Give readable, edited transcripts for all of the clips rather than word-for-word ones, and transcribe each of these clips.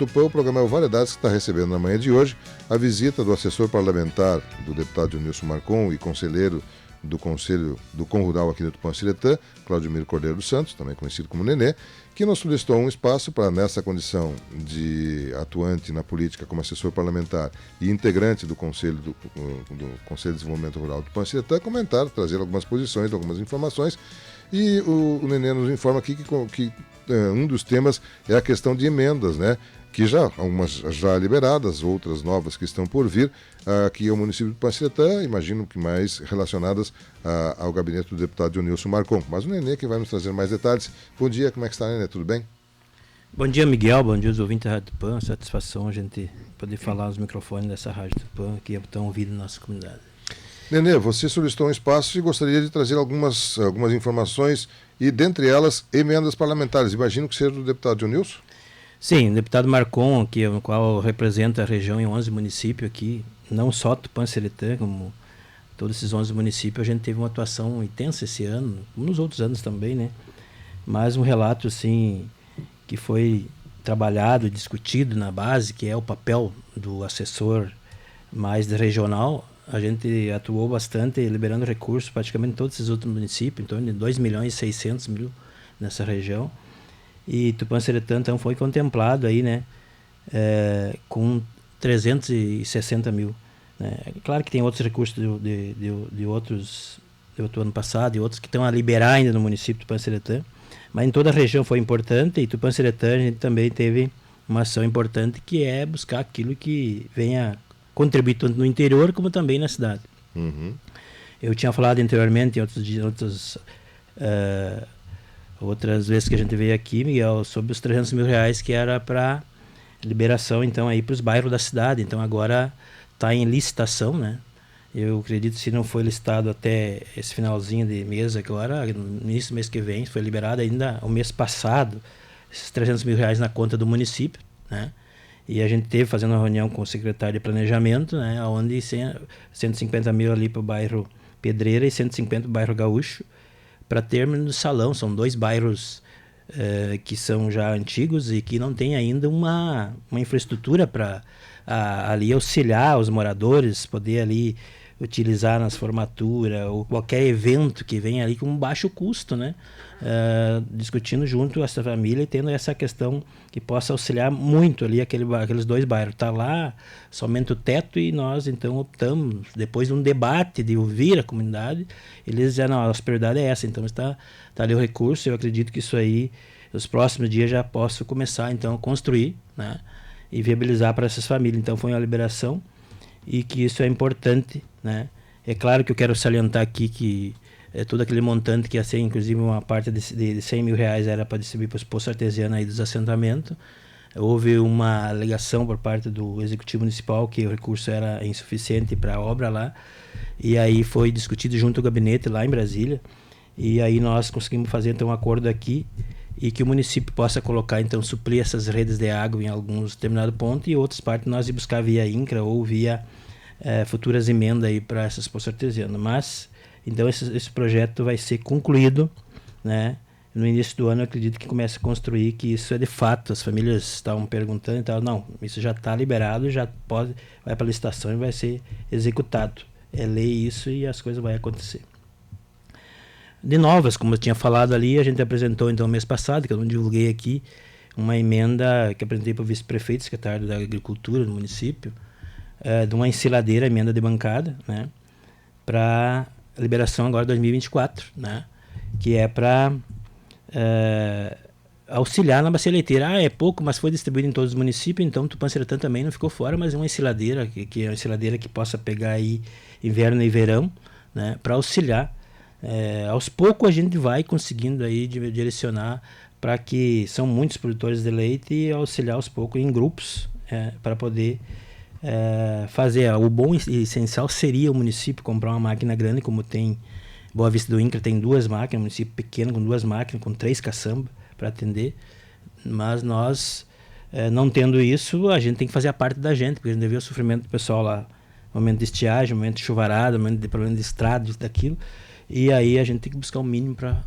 Tupã, o programa é o Variedades, que está recebendo na manhã de hoje a visita do assessor parlamentar do deputado Nilson Marcon e conselheiro do Conselho do Com Rural aqui do Tupã-Ciretã, Claudimir Cordeiro dos Santos, também conhecido como Nenê, que nos solicitou um espaço para, nessa condição de atuante na política como assessor parlamentar e integrante do Conselho do Conselho de Desenvolvimento Rural do Tupã-Ciretã, comentar, trazer algumas posições, algumas informações. E o Nenê nos informa aqui que um dos temas é a questão de emendas, né? Que algumas já liberadas, outras novas que estão por vir aqui ao município do Tupã-Ciretã, imagino que mais relacionadas ao gabinete do deputado Nilson Marcon. Mas o Nenê que vai nos trazer mais detalhes. Bom dia, como é que está, Nenê? Tudo bem? Bom dia, Miguel. Bom dia aos ouvintes da Rádio Tupã. Satisfação a gente poder falar nos microfones dessa Rádio Tupã que estão ouvindo na nossa comunidade. Nenê, você solicitou um espaço e gostaria de trazer algumas informações e, dentre elas, emendas parlamentares. Imagino que seja do deputado Nilson? Sim, o deputado Marcon, o qual representa a região em 11 municípios aqui, não só Tupã-Ciretã, como todos esses 11 municípios, a gente teve uma atuação intensa esse ano, como nos outros anos também, né? Mas um relato, assim, que foi trabalhado, discutido na base, que é o papel do assessor mais regional. A gente atuou bastante, liberando recursos praticamente em todos esses outros municípios, em torno de 2.600.000 nessa região. E Tupã-Ciretã, então, foi contemplado aí, né, com 360 mil. Né? Claro que tem outros recursos de outros do outro ano passado e outros que estão a liberar ainda no município de Tupã-Ciretã, mas em toda a região foi importante, e Tupã-Ciretã a gente também teve uma ação importante, que é buscar aquilo que venha contribuir tanto no interior como também na cidade. Uhum. Eu tinha falado anteriormente em outras vezes que a gente veio aqui, Miguel, sobre os 300 mil reais que era para liberação, então, aí para os bairros da cidade. Então agora está em licitação, né? Eu acredito que se não foi listado até esse finalzinho de mês agora, no início do mês que vem, foi liberado ainda o mês passado, esses 300 mil reais na conta do município, né? E a gente teve fazendo uma reunião com o secretário de planejamento, né? Onde 150 mil ali para o bairro Pedreira e 150 para o bairro Gaúcho, para término do Salão. São dois bairros que são já antigos e que não tem ainda uma infraestrutura para ali auxiliar os moradores, poder ali utilizar nas formaturas ou qualquer evento que venha ali com um baixo custo, né? Discutindo junto essa família e tendo essa questão que possa auxiliar muito ali aqueles dois bairros. Está lá somente o teto e nós então optamos, depois de um debate, de ouvir a comunidade, eles disseram, não, a nossa prioridade é essa, então está ali o recurso. Eu acredito que isso aí, nos próximos dias já posso começar então a construir, né? E viabilizar para essas famílias. Então foi uma liberação e que isso é importante, né? É claro que eu quero salientar aqui que todo aquele montante que ia ser, inclusive uma parte de 100 mil reais era para distribuir para os postos artesianos aí dos assentamentos. Houve uma alegação por parte do Executivo Municipal que o recurso era insuficiente para a obra lá, e aí foi discutido junto ao gabinete lá em Brasília, e aí nós conseguimos fazer então um acordo aqui, e que o município possa colocar, então, suprir essas redes de água em alguns determinados pontos, e outras partes nós ir buscar via INCRA ou via futuras emendas aí para essas postos artesianos. Mas, então, esse projeto vai ser concluído, né? No início do ano eu acredito que comece a construir, que isso é de fato. As famílias estavam perguntando e tal, não, isso já está liberado, vai para a licitação e vai ser executado. É lei isso e as coisas vão acontecer. De novas, como eu tinha falado ali, a gente apresentou então mês passado, que eu não divulguei aqui, uma emenda que apresentei para o vice-prefeito, secretário da Agricultura do município, de uma ensiladeira, emenda de bancada, né, para liberação agora de 2024, né, que é para auxiliar na bacia leiteira. É pouco, mas foi distribuído em todos os municípios, então Tupã-Ciretã também não ficou fora, mas é uma ensiladeira, que é uma ensiladeira que possa pegar aí inverno e verão, né, para auxiliar. Aos poucos a gente vai conseguindo aí direcionar para que são muitos produtores de leite e auxiliar aos poucos em grupos para poder fazer. O bom e essencial seria o município comprar uma máquina grande, como tem Boa Vista do INCRA, tem 2 máquinas, um município pequeno com 2 máquinas, com 3 caçambas para atender, mas nós não tendo isso, a gente tem que fazer a parte da gente, porque a gente vê o sofrimento do pessoal lá, momento de estiagem, momento de chuvarada, momento de problema de estrada, isso, daquilo. E aí a gente tem que buscar o mínimo para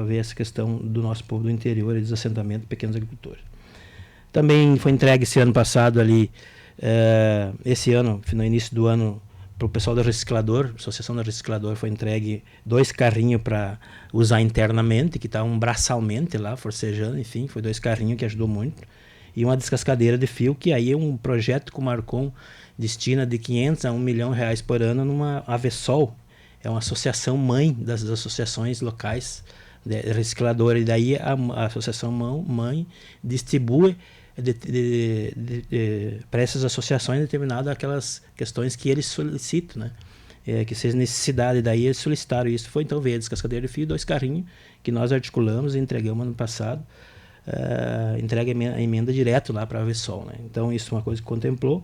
ver essa questão do nosso povo do interior e dos assentamentos, pequenos agricultores. Também foi entregue esse ano passado ali, esse ano, no início do ano, para o pessoal do reciclador, Associação do Reciclador, foi entregue 2 carrinhos para usar internamente, que estavam braçalmente lá, forcejando, enfim, foi 2 carrinhos que ajudou muito. E uma descascadeira de fio, que aí é um projeto que o Marcon destina de 500 a 1 milhão de reais por ano numa Avesol, é uma associação mãe das associações locais de recicladora, e daí a associação mãe distribui para essas associações determinadas aquelas questões que eles solicitam, né? Que seja necessidade, daí eles solicitaram isso. Foi então veio a descascadeira de fio, 2 carrinhos que nós articulamos e entregamos ano passado, entrega a emenda direto lá para a Avesol, né? Então isso é uma coisa que contemplou.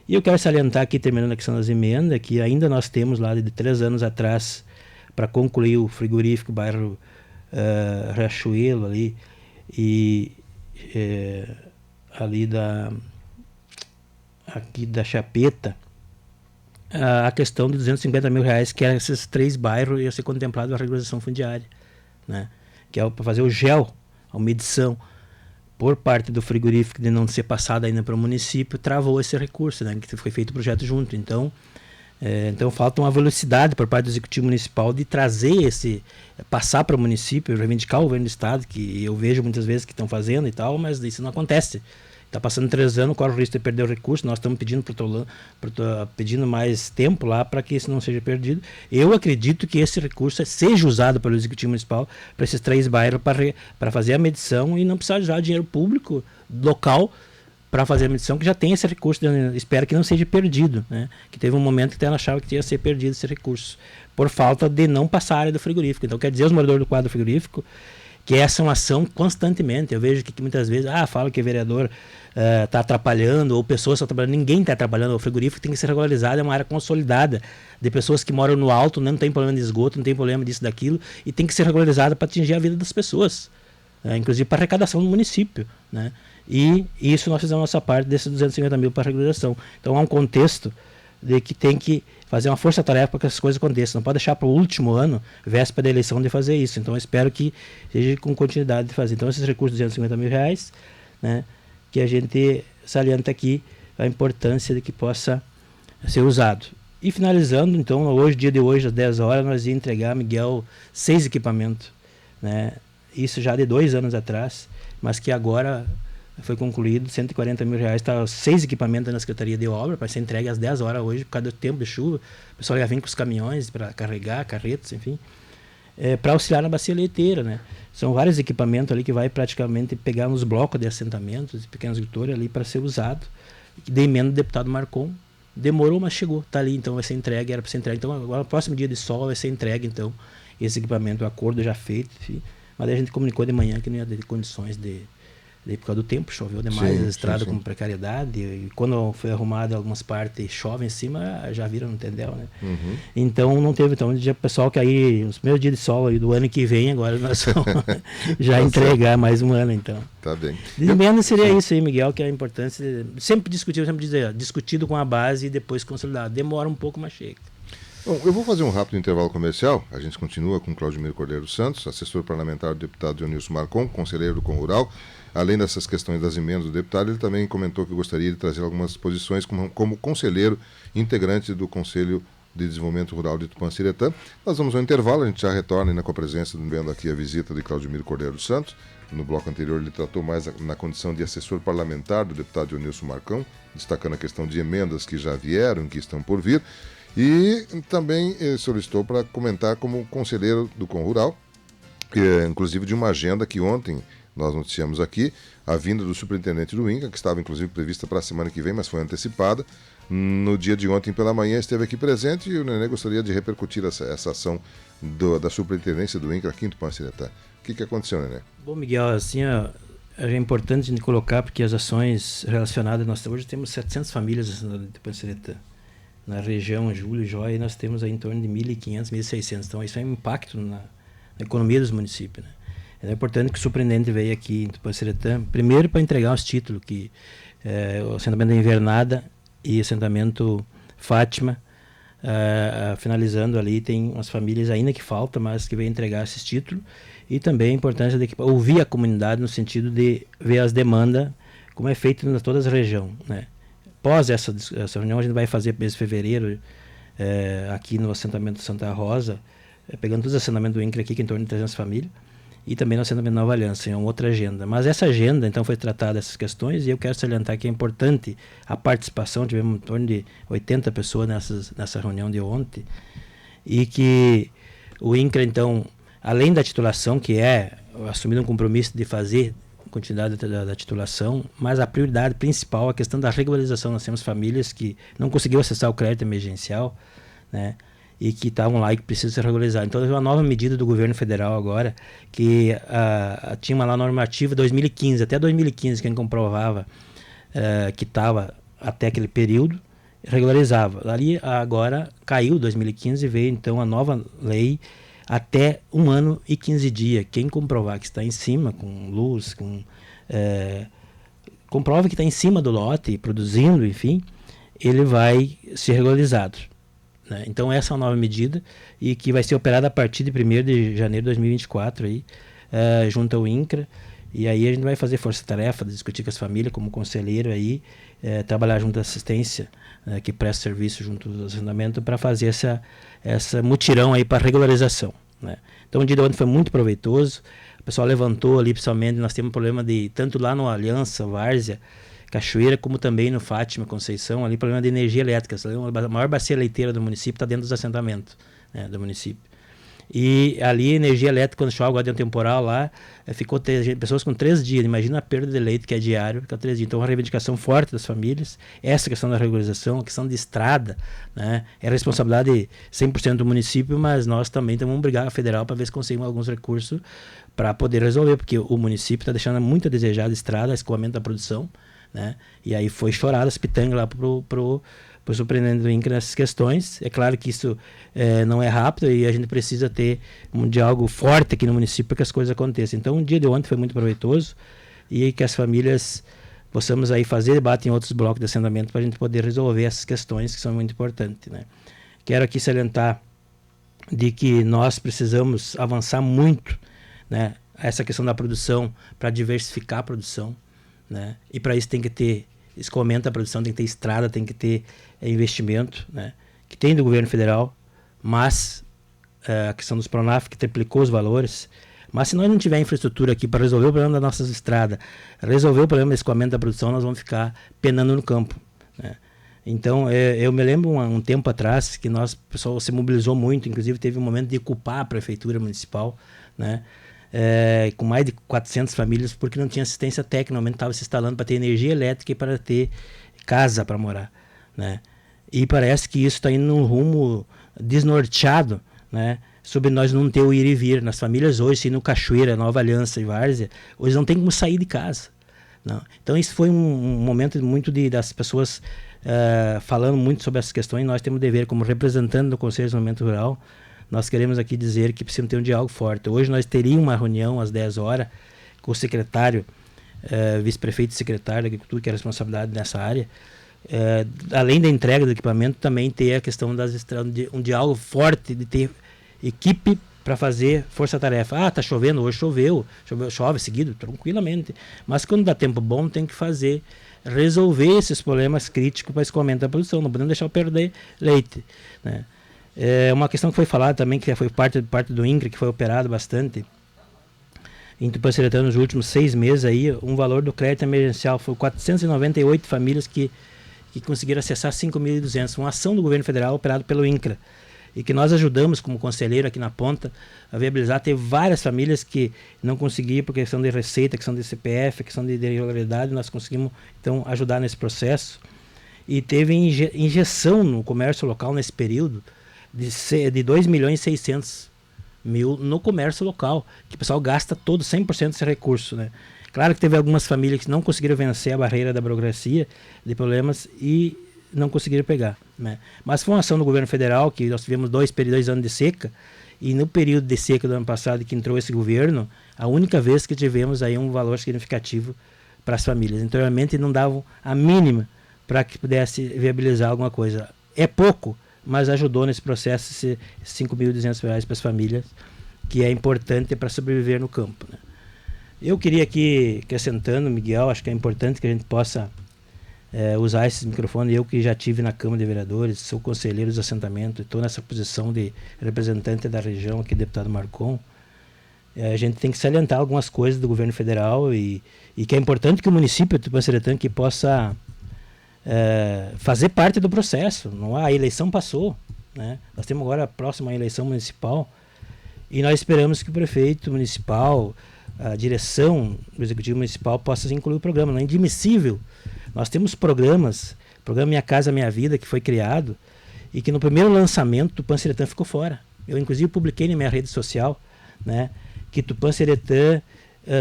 E eu quero salientar aqui, terminando a questão das emendas, que ainda nós temos lá de 3 anos atrás, para concluir o frigorífico bairro Riachuelo ali, e ali aqui da Chapeta, a questão de 250 mil reais, que esses 3 bairros iam ser contemplados a regularização fundiária, né? Que é para fazer o gel, a medição por parte do frigorífico de não ser passado ainda para o município, travou esse recurso, né? Que foi feito o projeto junto. Então falta uma velocidade por parte do Executivo Municipal de trazer passar para o município, reivindicar o governo do Estado, que eu vejo muitas vezes que estão fazendo e tal, mas isso não acontece. Está passando 3 anos, corre o risco de perder o recurso, nós estamos pedindo mais tempo lá para que isso não seja perdido. Eu acredito que esse recurso seja usado pelo Executivo Municipal para esses 3 bairros para fazer a medição e não precisar usar dinheiro público local para fazer a medição, que já tem esse recurso, espero que não seja perdido, né? Que teve um momento que ela achava que ia ser perdido esse recurso, por falta de não passar a área do frigorífico. Então quer dizer, os moradores do quadro frigorífico, que essa é uma ação constantemente. Eu vejo que muitas vezes fala que o vereador está atrapalhando, ou pessoas estão trabalhando. Ninguém está atrapalhando. O frigorífico tem que ser regularizado, é uma área consolidada de pessoas que moram no alto, não tem problema de esgoto, não tem problema disso, daquilo, e tem que ser regularizada para atingir a vida das pessoas, inclusive para arrecadação do município, né? E isso nós fizemos a nossa parte desses 250 mil para regularização. Então há um contexto de que tem que fazer uma força-tarefa para que essas coisas aconteçam. Não pode deixar para o último ano, véspera da eleição, de fazer isso. Então eu espero que seja com continuidade de fazer. Então esses recursos de 250 mil reais, né, que a gente salienta aqui a importância de que possa ser usado. E finalizando, então, dia de hoje, às 10 horas, nós íamos entregar, Miguel, 6 equipamentos, né? Isso já de 2 anos atrás, mas que agora foi concluído, 140 mil reais, está 6 equipamentos na Secretaria de Obra, para ser entregue às 10 horas hoje, por causa do tempo de chuva. O pessoal já vem com os caminhões para carregar, carretas, enfim, para auxiliar na bacia leiteira, né? São vários equipamentos ali que vai praticamente pegar nos blocos de assentamentos, de pequenos agricultores ali para ser usado. De emenda do deputado Marcon, demorou, mas chegou, está ali, então vai ser entregue, era para ser entregue. Então agora, no próximo dia de sol, vai ser entregue, então, esse equipamento, o acordo já feito, enfim. Mas aí a gente comunicou de manhã que não ia ter condições por causa do tempo, choveu demais, a estrada com precariedade, e quando foi arrumada algumas partes, chove em cima, já viram, não entendeu, né? Uhum. Então não teve, então, o pessoal que aí, os primeiros dias de sol aí do ano que vem, agora nós vamos já entregar mais um ano, então. Tá bem. Menos seria isso aí, Miguel, que é a importância, sempre discutido com a base e depois consolidado. Demora um pouco, mas chega. Bom, eu vou fazer um rápido intervalo comercial. A gente continua com Claudimir Cordeiro Santos, assessor parlamentar do deputado Dionilson Marcon, conselheiro do Conrural. Além dessas questões das emendas do deputado, ele também comentou que gostaria de trazer algumas posições como conselheiro integrante do Conselho de Desenvolvimento Rural de Tupanciretã. Nós vamos ao intervalo, a gente já retorna ainda com a presença, vendo aqui a visita de Claudimir Cordeiro Santos. No bloco anterior ele tratou mais na condição de assessor parlamentar do deputado Dionilson Marcon, destacando a questão de emendas que já vieram, que estão por vir. E também solicitou para comentar como conselheiro do Conrural, inclusive de uma agenda que ontem nós noticiamos aqui, a vinda do superintendente do INCRA, que estava inclusive prevista para a semana que vem, mas foi antecipada. No dia de ontem pela manhã esteve aqui presente e o Nenê gostaria de repercutir essa ação da superintendência do INCRA aqui em Tupanciretã. O que aconteceu, Nenê? Bom, Miguel, assim, é importante a gente colocar, porque as ações relacionadas, nós hoje temos 700 famílias em Tupanciretã. Na região Júlio e Jóia, nós temos aí em torno de 1.500, 1.600. Então, isso é um impacto na economia dos municípios, né? É importante que o superintendente veio aqui em Tupanciretã, primeiro para entregar os títulos, que o assentamento da Invernada e o assentamento Fátima, finalizando ali, tem umas famílias ainda que faltam, mas que veio entregar esses títulos. E também a importância de ouvir a comunidade no sentido de ver as demandas como é feito em toda a região, né? Após essa reunião, a gente vai fazer mês de fevereiro, aqui no assentamento Santa Rosa, pegando todos os assentamentos do INCRA aqui, que é em torno de 300 famílias, e também no assentamento Nova Aliança, é uma outra agenda. Mas essa agenda, então, foi tratada essas questões, e eu quero salientar que é importante a participação, tivemos em torno de 80 pessoas nessa reunião de ontem, e que o INCRA, então, além da titulação, que é assumir um compromisso de fazer continuidade da titulação, mas a prioridade principal é a questão da regularização. Nós temos famílias que não conseguiram acessar o crédito emergencial, né, e que estavam lá e que precisam ser regularizados. Então, teve uma nova medida do governo federal agora, que tinha uma normativa 2015, até 2015, quem comprovava que estava até aquele período, regularizava. Ali agora caiu 2015 e veio então a nova lei até 1 ano e 15 dias. Quem comprovar que está em cima, com luz, comprova que está em cima do lote, produzindo, enfim, ele vai ser regularizado, né? Então essa é uma nova medida e que vai ser operada a partir de 1º de janeiro de 2024, aí, junto ao INCRA. E aí a gente vai fazer força-tarefa, discutir com as famílias como conselheiro aí, trabalhar junto à assistência, que presta serviço junto do assentamento, para fazer essa mutirão aí para regularização, né? Então o dia de ontem foi muito proveitoso. O pessoal levantou ali, principalmente, nós temos um problema de, tanto lá no Aliança, Várzea, Cachoeira, como também no Fátima, Conceição, ali problema de energia elétrica. A maior bacia leiteira do município está dentro dos assentamentos, né, do município. E ali, energia elétrica, quando chove, agora deu um temporal lá, ficou pessoas com 3 dias. Imagina a perda de leite, que é diário, fica 3 dias. Então, uma reivindicação forte das famílias. Essa questão da regularização, a questão de estrada, né, é responsabilidade 100% do município, mas nós também vamos brigar a federal para ver se conseguimos alguns recursos para poder resolver, porque o município está deixando muito a desejar a estrada, escoamento da produção, né? E aí foi chorado as pitangas lá pro superintendente do INCRA nessas questões. É claro que isso não é rápido e a gente precisa ter um diálogo forte aqui no município para que as coisas aconteçam. Então, o dia de ontem foi muito proveitoso e que as famílias possamos aí fazer debate em outros blocos de assentamento para a gente poder resolver essas questões que são muito importantes, né? Quero aqui salientar de que nós precisamos avançar muito, né, essa questão da produção, para diversificar a produção, né? E para isso tem que ter escoamento da produção, tem que ter estrada, tem que ter investimento, né, que tem do governo federal, mas a questão dos Pronaf, que triplicou os valores. Mas se nós não tiver infraestrutura aqui para resolver o problema das nossas estradas, resolver o problema do escoamento da produção, nós vamos ficar penando no campo, né? Então, eu me lembro um tempo atrás que o pessoal se mobilizou muito, inclusive teve um momento de culpar a prefeitura municipal, né, com mais de 400 famílias, porque não tinha assistência técnica, no momento estava se instalando para ter energia elétrica e para ter casa para morar, né? E parece que isso está indo num rumo desnorteado, né, sobre nós não ter o ir e vir. Nas famílias hoje, se no Cachoeira, Nova Aliança e Várzea, hoje não tem como sair de casa, não. Então isso foi um momento muito das pessoas falando muito sobre essas questões. Nós temos o dever, como representante do Conselho de Desenvolvimento Rural, nós queremos aqui dizer que precisamos ter um diálogo forte. Hoje nós teríamos uma reunião às 10 horas com o secretário, vice-prefeito e secretário de Agricultura, que é a responsabilidade nessa área. Além da entrega do equipamento, também ter a questão um diálogo forte, de ter equipe para fazer força-tarefa. Tá chovendo, hoje chove seguido, tranquilamente. Mas quando dá tempo bom, tem que resolver esses problemas críticos para escoamento da produção. Não podemos deixar eu perder leite, né? É uma questão que foi falada também, que foi parte do INCRA, que foi operado bastante em Tupanciretã nos últimos 6 meses. Aí, um valor do crédito emergencial foi 498 famílias que conseguiram acessar 5.200. Uma ação do governo federal operada pelo INCRA. E que nós ajudamos, como conselheiro aqui na ponta, a viabilizar. Teve várias famílias que não conseguiam por questão de receita, questão de CPF, questão de irregularidade. Nós conseguimos, então, ajudar nesse processo. E teve injeção no comércio local nesse período de 2.600.000 no comércio local, que o pessoal gasta todo 100% desse recurso, né? Claro que teve algumas famílias que não conseguiram vencer a barreira da burocracia de problemas e não conseguiram pegar, né? Mas foi uma ação do governo federal, que nós tivemos 2 anos de seca, e no período de seca do ano passado que entrou esse governo, a única vez que tivemos aí um valor significativo para as famílias. Anteriormente não davam a mínima para que pudesse viabilizar alguma coisa. É pouco, mas ajudou nesse processo esses R$5.200 para as famílias, que é importante para sobreviver no campo, né? Eu queria aqui, acrescentando, Miguel, acho que é importante que a gente possa usar esses microfones. Eu que já tive na Câmara de Vereadores, sou conselheiro dos assentamentos, estou nessa posição de representante da região aqui, deputado Marcon. A gente tem que salientar algumas coisas do governo federal e que é importante que o município de Tupanciretã que possa fazer parte do processo. A eleição passou, né? Nós temos agora a próxima eleição municipal e nós esperamos que o prefeito municipal, a direção do Executivo Municipal possa incluir o programa. Não é inadmissível. Nós temos programas, o programa Minha Casa Minha Vida, que foi criado e que no primeiro lançamento Tupanciretã ficou fora. Eu inclusive publiquei na minha rede social, né, que Tupanciretã,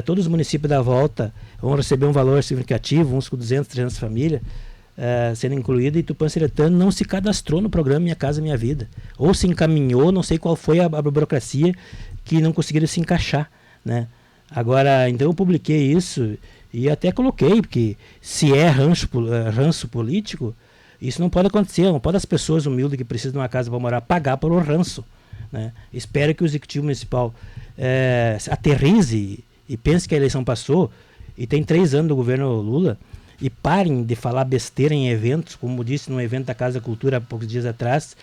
todos os municípios da volta vão receber um valor significativo, uns com 200, 300 famílias, sendo incluído, e Tupanciretã não se cadastrou no programa Minha Casa Minha Vida. Ou se encaminhou, não sei qual foi a burocracia que não conseguiram se encaixar, né? Agora, então eu publiquei isso e até coloquei, porque se é ranço político, isso não pode acontecer. Não pode as pessoas humildes que precisam de uma casa para morar pagar por um ranço, né? Espero que o Executivo Municipal aterrize e pense que a eleição passou e tem 3 anos do governo Lula e parem de falar besteira em eventos, como disse num evento da Casa da Cultura há poucos dias atrás,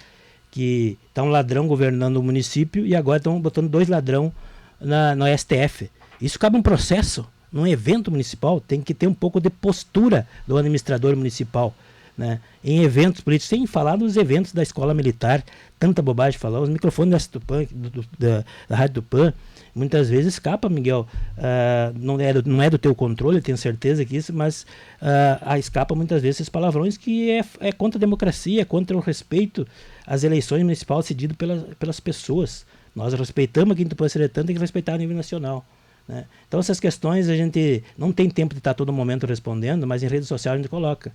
que está um ladrão governando o município e agora estão botando 2 ladrão no STF. Isso cabe um processo. Num evento municipal tem que ter um pouco de postura do administrador municipal, né? Em eventos políticos, sem falar dos eventos da escola militar, tanta bobagem falar, os microfones da Rádio Tupã, muitas vezes escapa, Miguel, não é do teu controle, tenho certeza que isso, mas escapa muitas vezes esses palavrões que é contra a democracia, é contra o respeito às eleições municipais cedidas pelas pessoas. Nós respeitamos aqui em Tupanciretã, tem que respeitar a nível nacional, né? Então essas questões a gente não tem tempo de estar todo momento respondendo, mas em rede social a gente coloca.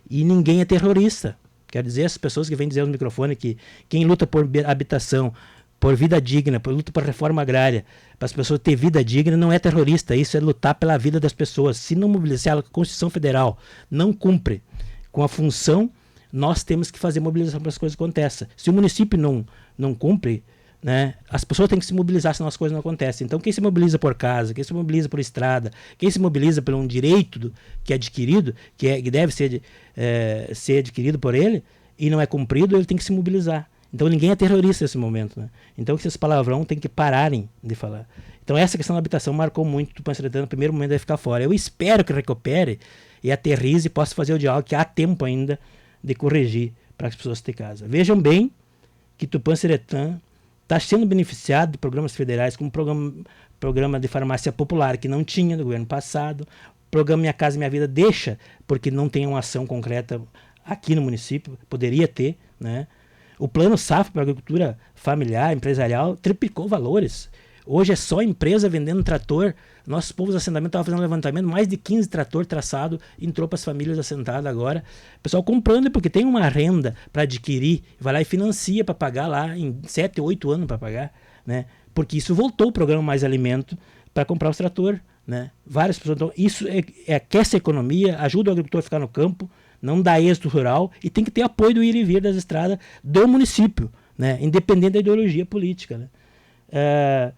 E ninguém é terrorista. Quer dizer, as pessoas que vêm dizer no microfone que quem luta por habitação, por vida digna, por luta por reforma agrária, para as pessoas ter vida digna, não é terrorista. Isso é lutar pela vida das pessoas. Se não mobilizar, a Constituição Federal não cumpre com a função, nós temos que fazer mobilização para que as coisas aconteçam. Se o município não cumpre, né, as pessoas têm que se mobilizar, senão as coisas não acontecem. Então quem se mobiliza por casa, quem se mobiliza por estrada, quem se mobiliza por um direito que é adquirido, que deve ser adquirido por ele e não é cumprido, ele tem que se mobilizar. Então ninguém é terrorista nesse momento, né? Então esses palavrão tem que pararem de falar. Então essa questão da habitação marcou muito o Tupanciretã. No primeiro momento vai ficar fora. Eu espero que recupere e aterrize e possa fazer o diálogo, que há tempo ainda de corrigir para as pessoas terem casa. Vejam bem que Tupanciretã está sendo beneficiado de programas federais, como o programa de farmácia popular, que não tinha no governo passado. O programa Minha Casa Minha Vida deixa, porque não tem uma ação concreta aqui no município, poderia ter, né? O plano Safra para a agricultura familiar, empresarial, triplicou valores. Hoje é só empresa vendendo trator. Nossos povos de assentamento estavam fazendo levantamento, mais de 15 trator traçado, entrou para as famílias assentadas agora. O pessoal comprando porque tem uma renda para adquirir, vai lá e financia para pagar lá em 7, 8 anos para pagar, né? Porque isso voltou o programa Mais Alimento para comprar os trator, né? Várias pessoas. Então, isso aquece a economia, ajuda o agricultor a ficar no campo, não dá êxito rural e tem que ter apoio do ir e vir das estradas do município, né? Independente da ideologia política, né?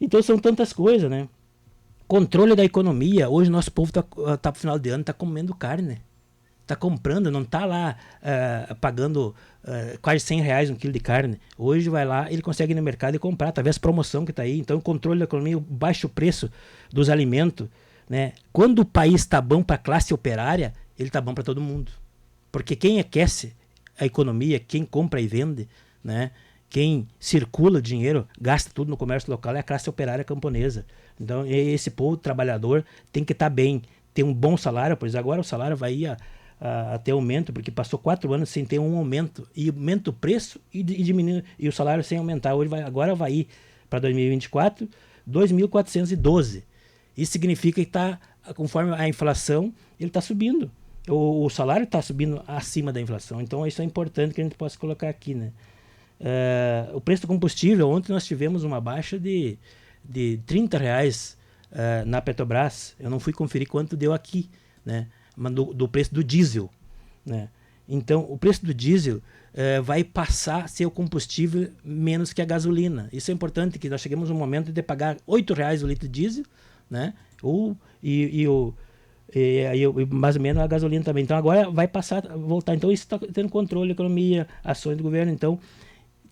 Então são tantas coisas, né? Controle da economia. Hoje o nosso povo tá pro final de ano, tá comendo carne. Tá comprando, não tá lá pagando quase R$100 um quilo de carne. Hoje vai lá, ele consegue ir no mercado e comprar, através da promoção que tá aí. Então o controle da economia, o baixo preço dos alimentos, né? Quando o país está bom para a classe operária, ele está bom para todo mundo. Porque quem aquece a economia, quem compra e vende, né? Quem circula dinheiro, gasta tudo no comércio local, é a classe operária camponesa. Então, esse povo trabalhador tem que estar bem, ter um bom salário, pois agora o salário vai ir a ter aumento, porque passou 4 anos sem ter um aumento. E aumenta o preço e diminui, e o salário sem aumentar. Agora vai ir para 2024, 2.412. Isso significa que está, conforme a inflação, ele está subindo. O salário está subindo acima da inflação. Então, isso é importante que a gente possa colocar aqui, né? O preço do combustível, ontem nós tivemos uma baixa de R$30 na Petrobras. Eu não fui conferir quanto deu aqui, né? Mas do preço do diesel, né? Então o preço do diesel vai passar a ser o combustível menos que a gasolina. Isso é importante, que nós chegamos no momento de pagar R$8 o litro de diesel, né? Mais ou menos a gasolina também. Então agora vai voltar. Então isso está tendo controle, economia, ações do governo. Então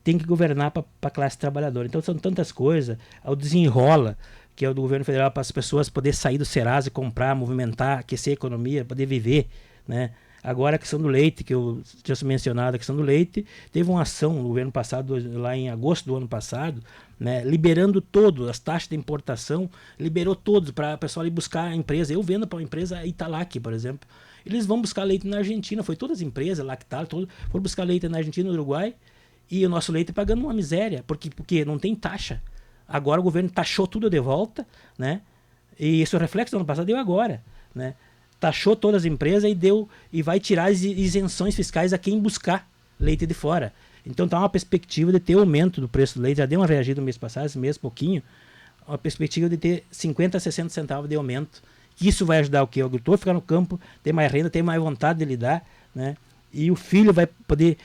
tem que governar para a classe trabalhadora. Então são tantas coisas. O desenrola, que é o do governo federal, para as pessoas poderem sair do Serasa e comprar, movimentar, aquecer a economia, poder viver, né? Agora a questão do leite, que eu tinha mencionado, a questão do leite, teve uma ação no governo passado, lá em agosto do ano passado, né, liberando as taxas de importação, liberou todos para o pessoal ir buscar a empresa. Eu vendo para uma empresa Italac, por exemplo. Eles vão buscar leite na Argentina, foi todas as empresas, Lactal, foram buscar leite na Argentina, no Uruguai, e o nosso leite pagando uma miséria, porque não tem taxa. Agora o governo taxou tudo de volta, né? E isso é o reflexo do ano passado, deu agora, né? Taxou todas as empresas e vai tirar as isenções fiscais a quem buscar leite de fora. Então está uma perspectiva de ter aumento do preço do leite. Já deu uma reagida no mês passado, esse mês pouquinho, uma perspectiva de ter 50 a 60 centavos de aumento. Isso vai ajudar o quê? O agricultor ficar no campo, ter mais renda, ter mais vontade de lidar, né? E o filho vai poder,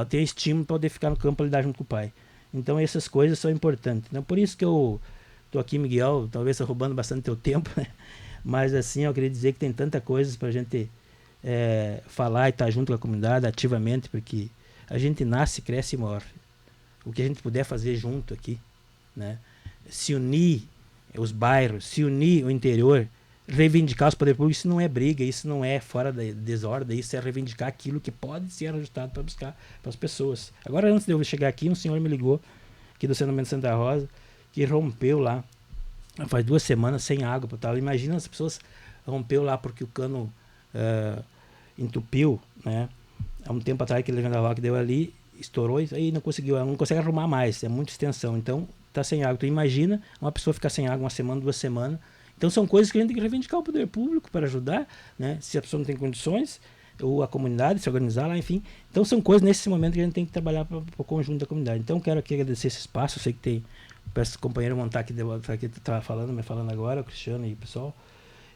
ter estímulo para poder ficar no campo e lidar junto com o pai. Então essas coisas são importantes. Então por isso que eu estou aqui, Miguel, talvez roubando bastante teu tempo, né? Mas assim, eu queria dizer que tem tanta coisa para a gente falar e estar junto com a comunidade ativamente, porque a gente nasce, cresce e morre. O que a gente puder fazer junto aqui, né? Se unir os bairros, se unir o interior, reivindicar os poderes públicos, isso não é briga, isso não é fora da desordem, isso é reivindicar aquilo que pode ser ajustado para buscar para as pessoas. Agora, antes de eu chegar aqui, um senhor me ligou aqui do Senamento Santa Rosa, que rompeu lá faz 2 semanas sem água potável. Imagina as pessoas rompeu lá porque o cano entupiu, né? Há um tempo atrás que ele vendaval que deu ali, estourou e aí não consegue arrumar mais, é muita extensão. Então está sem água. Então imagina uma pessoa ficar sem água 1 semana, 2 semanas. Então são coisas que a gente tem que reivindicar o poder público para ajudar, né? Se a pessoa não tem condições, ou a comunidade se organizar lá, enfim. Então são coisas nesse momento que a gente tem que trabalhar para o conjunto da comunidade. Então quero aqui agradecer esse espaço. Eu sei que tem peço companheiro montar aqui estava falando agora, o Cristiano e o pessoal.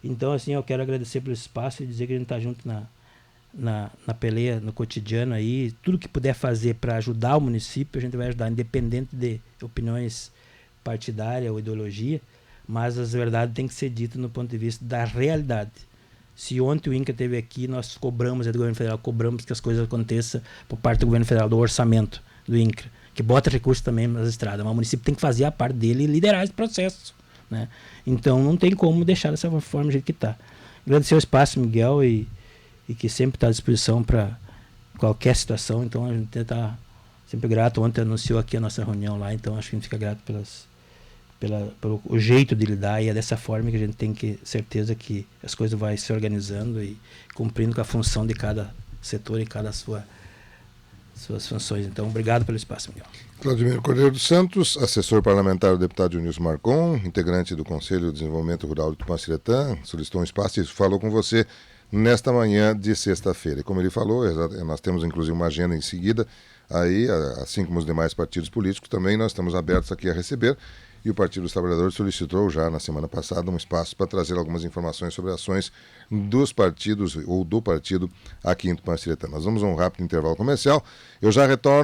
Então, assim, eu quero agradecer pelo espaço e dizer que a gente está junto na peleia, no cotidiano aí. Tudo que puder fazer para ajudar o município, a gente vai ajudar, independente de opiniões partidárias ou ideologia, mas as verdades têm que ser ditas no ponto de vista da realidade. Se ontem o INCRA esteve aqui, nós cobramos, do governo federal, cobramos que as coisas aconteçam por parte do governo federal, do orçamento do INCRA, que bota recursos também nas estradas, mas o município tem que fazer a parte dele e liderar esse processo, né? Então não tem como deixar dessa forma do jeito que está. Agradecer o espaço, Miguel, e que sempre está à disposição para qualquer situação. Então a gente está sempre grato. Ontem anunciou aqui a nossa reunião lá, então acho que a gente fica grato pelo jeito de lidar, e é dessa forma que a gente tem que certeza que as coisas vão se organizando e cumprindo com a função de cada setor e cada suas funções. Então, obrigado pelo espaço, Miguel. Claudemir Cordeiro dos Santos, assessor parlamentar do deputado Dionilson Marcon, integrante do Conselho de Desenvolvimento Rural do Tupã-Siretã, solicitou um espaço e falou com você nesta manhã de sexta-feira. E como ele falou, nós temos inclusive uma agenda em seguida, aí, assim como os demais partidos políticos, também nós estamos abertos aqui a receber. E o Partido dos Trabalhadores solicitou já na semana passada um espaço para trazer algumas informações sobre ações dos partidos ou do partido aqui em Tupã-Siretã. Nós vamos a um rápido intervalo comercial. Eu já retorno.